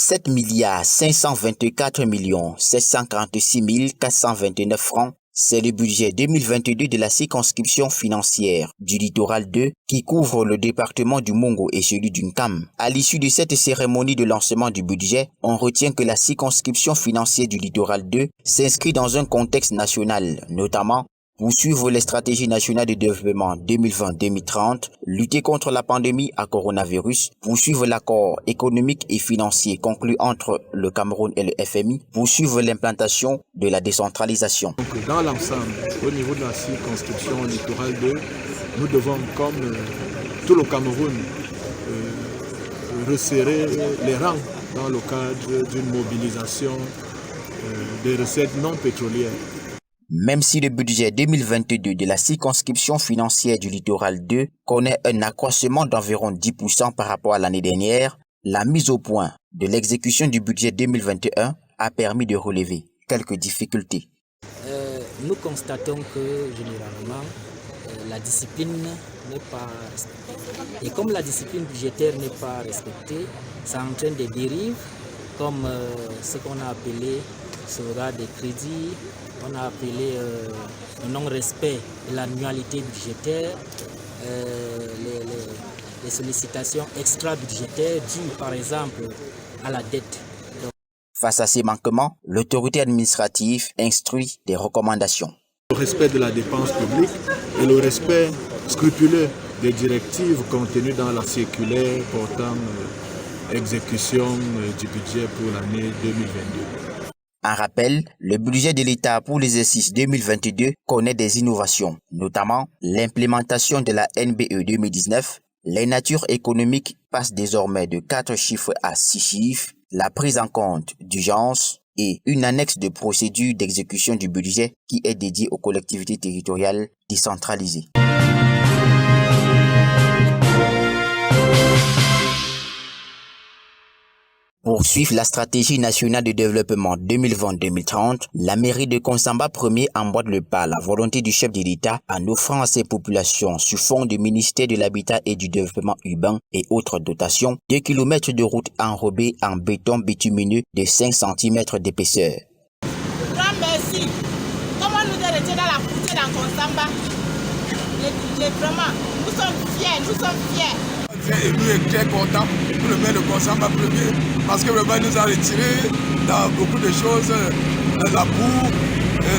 7 524 746 429 francs, c'est le budget 2022 de la circonscription financière du littoral 2 qui couvre le département du Mongo et celui du Nkam. À l'issue de cette cérémonie de lancement du budget, on retient que la circonscription financière du littoral 2 s'inscrit dans un contexte national, notamment poursuivre les stratégies nationales de développement 2020-2030, lutter contre la pandémie à coronavirus, poursuivre l'accord économique et financier conclu entre le Cameroun et le FMI, poursuivre l'implantation de la décentralisation. Donc, dans l'ensemble, au niveau de la circonscription littorale 2, nous devons, comme tout le Cameroun, resserrer les rangs dans le cadre d'une mobilisation des recettes non pétrolières. Même si le budget 2022 de la circonscription financière du littoral 2 connaît un accroissement d'environ 10% par rapport à l'année dernière, la mise au point de l'exécution du budget 2021 a permis de relever quelques difficultés. Nous constatons que généralement la discipline n'est pas respectée. Et comme la discipline budgétaire n'est pas respectée, ça entraîne des dérives comme ce qu'on a appelé sauvegarde des crédits. On a appelé le non-respect de l'annualité budgétaire, les sollicitations extra-budgétaires dues par exemple à la dette. Face à ces manquements, l'autorité administrative instruit des recommandations. Le respect de la dépense publique et le respect scrupuleux des directives contenues dans la circulaire portant exécution du budget pour l'année 2022. En rappel, le budget de l'État pour l'exercice 2022 connaît des innovations, notamment l'implémentation de la NBE 2019, les natures économiques passent désormais de 4 chiffres à 6 chiffres, la prise en compte d'urgence et une annexe de procédure d'exécution du budget qui est dédiée aux collectivités territoriales décentralisées. Pour suivre la stratégie nationale de développement 2020-2030, la mairie de Konsamba 1er emboîte le pas à la volonté du chef de l'État en offrant à ses populations, sous fond du ministère de l'Habitat et du Développement urbain et autres dotations, 2 km de route enrobée en béton bitumineux de 5 cm d'épaisseur. Grand merci. Comment nous arrêter dans la poussée dans Konsamba? Vraiment, nous sommes fiers. Et nous est très content pour le maire de Konsamba 1er parce que vraiment nous a retiré dans beaucoup de choses, la boue,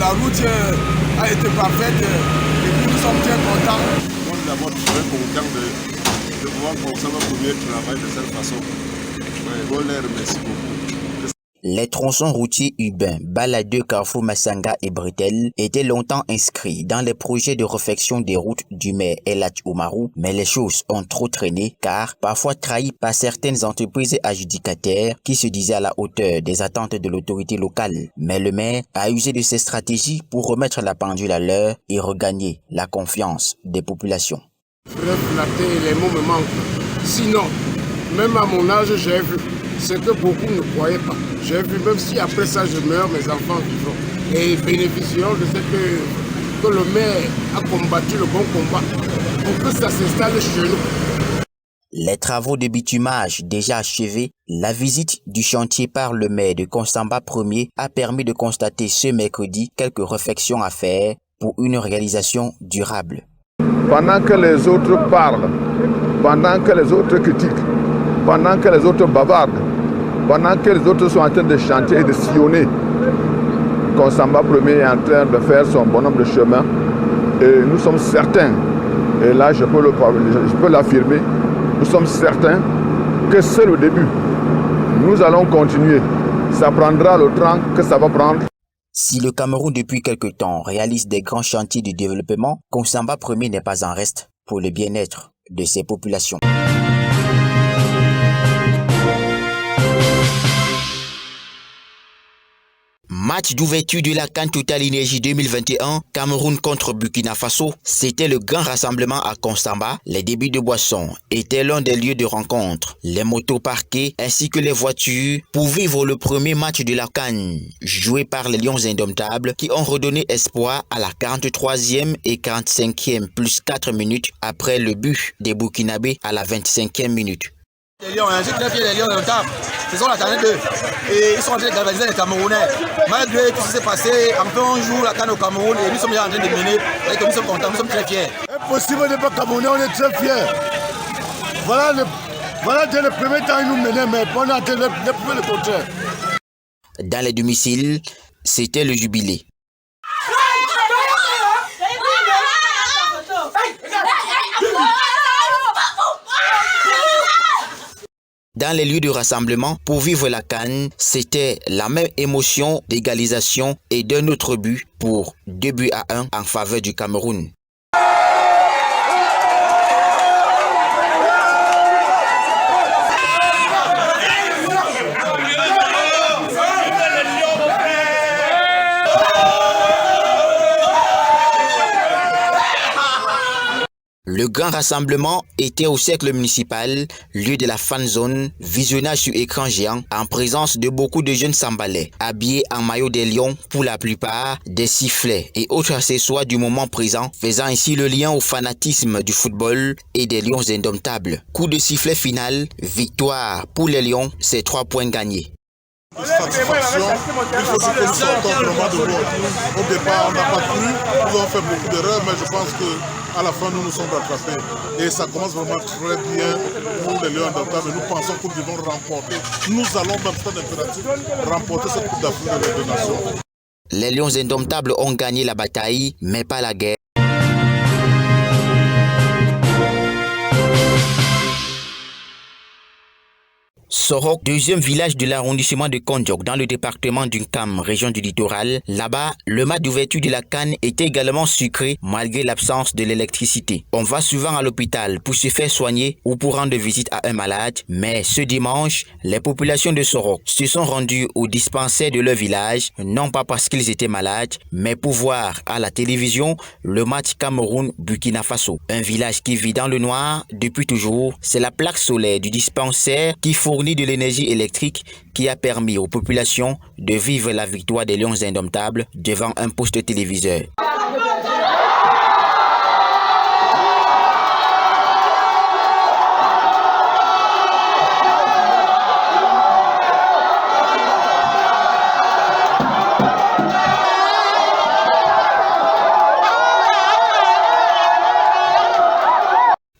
la route a été parfaite et puis nous sommes très contents. Nous avons très content de pouvoir Konsamba 1er travailler de cette façon. Ouais, on les remercie beaucoup. Les tronçons routiers urbains Baladeux, Carrefour, Massanga et Bretel étaient longtemps inscrits dans les projets de réfection des routes du maire El Hadj Oumarou, mais les choses ont trop traîné car parfois trahis par certaines entreprises adjudicataires qui se disaient à la hauteur des attentes de l'autorité locale. Mais le maire a usé de ses stratégies pour remettre la pendule à l'heure et regagner la confiance des populations. Bref, les mots me manquent. Sinon, même à mon âge, j'ai vu ce que beaucoup ne croyaient pas. J'ai vu, même si après ça je meurs, mes enfants vivront et bénéficieront de ce que le maire a combattu le bon combat pour que ça s'installe chez nous. Les travaux de bitumage déjà achevés, la visite du chantier par le maire de Konsamba 1er a permis de constater ce mercredi quelques réflexions à faire pour une réalisation durable. Pendant que les autres parlent, pendant que les autres critiquent, pendant que les autres bavardent, pendant que les autres sont en train de chanter et de sillonner, Konsamba 1er est en train de faire son bonhomme de chemin. Et nous sommes certains, et là je peux l'affirmer, nous sommes certains que c'est le début. Nous allons continuer. Ça prendra le temps que ça va prendre. Si le Cameroun depuis quelque temps réalise des grands chantiers de développement, Konsamba 1er n'est pas en reste pour le bien-être de ses populations. Match d'ouverture de la CAN Total Énergie 2021, Cameroun contre Burkina Faso. C'était le grand rassemblement à Konsamba. Les débits de boissons étaient l'un des lieux de rencontre. Les motos parquées ainsi que les voitures pour vivre le premier match de la CAN, joué par les Lions Indomptables qui ont redonné espoir à la 43e et 45e plus 4 minutes après le but des Burkinabés à la 25e minute. Les Lions, j'ai très fier des Lions indomptables. Ce sont la tannée d'eux. Et ils sont en train de galvaniser les Camerounais. Malgré tout ce qui s'est passé, enfin on joue la canne au Cameroun et nous sommes déjà en train de mener. Et que nous sommes contents, nous sommes très fiers. Impossible de pas Camerounais, on est très fiers. Voilà, dès le premier temps, ils nous menaient, mais on a été le contraire. Dans les domiciles, c'était le jubilé. Dans les lieux de rassemblement, pour vivre la CAN, c'était la même émotion d'égalisation et d'un autre but pour 2-1 en faveur du Cameroun. Le grand rassemblement était au cercle municipal, lieu de la fan zone, visionnage sur écran géant, en présence de beaucoup de jeunes sambalais, habillés en maillot des Lions pour la plupart, des sifflets et autres accessoires du moment présent, faisant ainsi le lien au fanatisme du football et des Lions indomptables. Coup de sifflet final, victoire pour les Lions, c'est 3 points gagnés. Satisfaction, il faut dire que nous sortons vraiment de l'eau. Au départ, on n'a pas cru, nous avons fait beaucoup d'erreurs, mais je pense qu'à la fin, nous nous sommes rattrapés. Et ça commence vraiment très bien pour les Lions indomptables. Nous pensons que nous devons remporter. Nous allons, même sans impératif, remporter cette Coupe d'Afrique des Nations. Les Lions indomptables ont gagné la bataille, mais pas la guerre. Sorok, deuxième village de l'arrondissement de Kondiok dans le département d'Unkam, région du littoral. Là-bas, le match d'ouverture de la CAN était également sucré malgré l'absence de l'électricité. On va souvent à l'hôpital pour se faire soigner ou pour rendre visite à un malade. Mais ce dimanche, les populations de Sorok se sont rendues au dispensaire de leur village, non pas parce qu'ils étaient malades, mais pour voir à la télévision le match Cameroun-Burkina Faso. Un village qui vit dans le noir depuis toujours. C'est la plaque solaire du dispensaire qui fournit de l'énergie électrique qui a permis aux populations de vivre la victoire des Lions indomptables devant un poste téléviseur.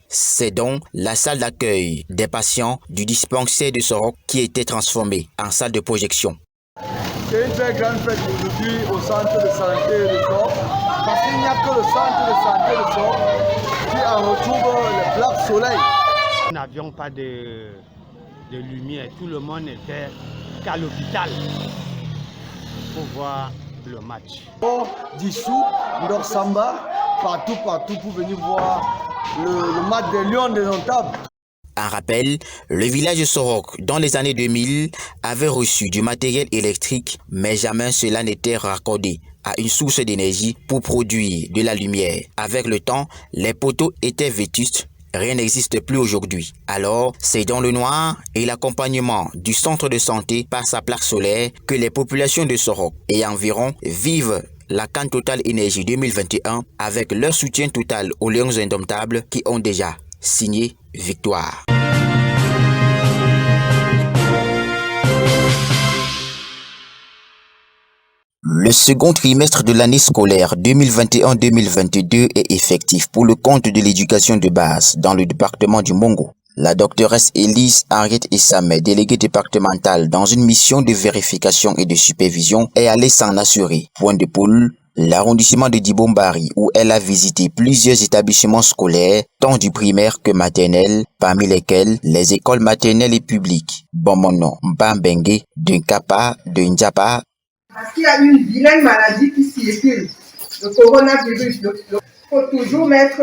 C'est donc la salle d'accueil des patients du dispensaire de Sorok qui était transformée en salle de projection. C'est une très grande fête aujourd'hui au centre de santé de Sorok, parce qu'il n'y a que le centre de santé de Sorok qui en retrouve le plaques soleil. Nous n'avions pas de lumière, tout le monde n'était qu'à l'hôpital pour voir le match. Dissous, Ndorsamba, partout pour venir voir le match des Lions indomptables. En rappel, le village de Sorok, dans les années 2000, avait reçu du matériel électrique, mais jamais cela n'était raccordé à une source d'énergie pour produire de la lumière. Avec le temps, les poteaux étaient vétustes. Rien n'existe plus aujourd'hui. Alors, c'est dans le noir et l'accompagnement du centre de santé par sa plaque solaire que les populations de Sorok et environ vivent la CAN Total Énergie 2021 avec leur soutien total aux Lions indomptables qui ont déjà signé victoire. Le second trimestre de l'année scolaire 2021-2022 est effectif pour le compte de l'éducation de base dans le département du Mongo. La doctoresse Elise Henriette Essamé, déléguée départementale dans une mission de vérification et de supervision, est allée s'en assurer. Point de Poule, l'arrondissement de Dibombari, où elle a visité plusieurs établissements scolaires, tant du primaire que maternel, parmi lesquels les écoles maternelles et publiques Bomono, Mbambengue, Dunkapa, de Ndjapa. Parce qu'il y a une vilaine maladie qui circule, le coronavirus. Il faut toujours mettre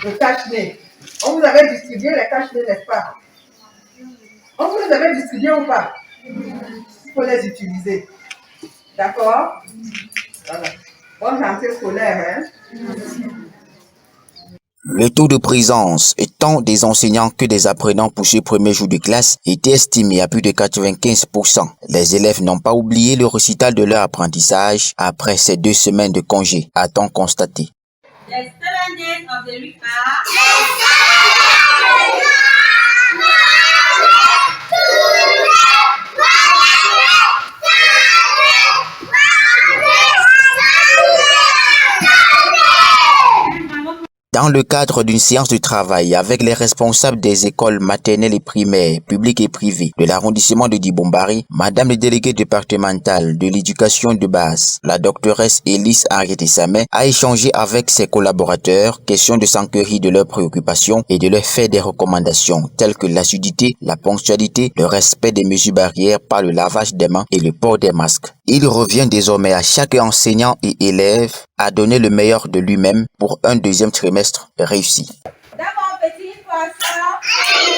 le cache-nez. On vous avait distribué les cache-nez, n'est-ce pas? On vous les avait distribués ou pas? Il faut les utiliser. D'accord? Voilà. Bonne rentrée scolaire, hein? Le taux de présence, tant des enseignants que des apprenants pour ce premier jour de classe, était estimé à plus de 95%. Les élèves n'ont pas oublié le récital de leur apprentissage après ces 2 semaines de congé, a-t-on constaté. Les 7 days of the week are... Dans le cadre d'une séance de travail avec les responsables des écoles maternelles et primaires, publiques et privées de l'arrondissement de Dibombari, Madame le délégué départemental de l'éducation de base, la doctoresse Elise Henriette Samé, a échangé avec ses collaborateurs, question de s'enquérir de leurs préoccupations et de leur faire des recommandations telles que l'assiduité, la ponctualité, le respect des mesures barrières par le lavage des mains et le port des masques. Il revient désormais à chaque enseignant et élève à donner le meilleur de lui-même pour un deuxième trimestre réussi. Dans mon petit poisson,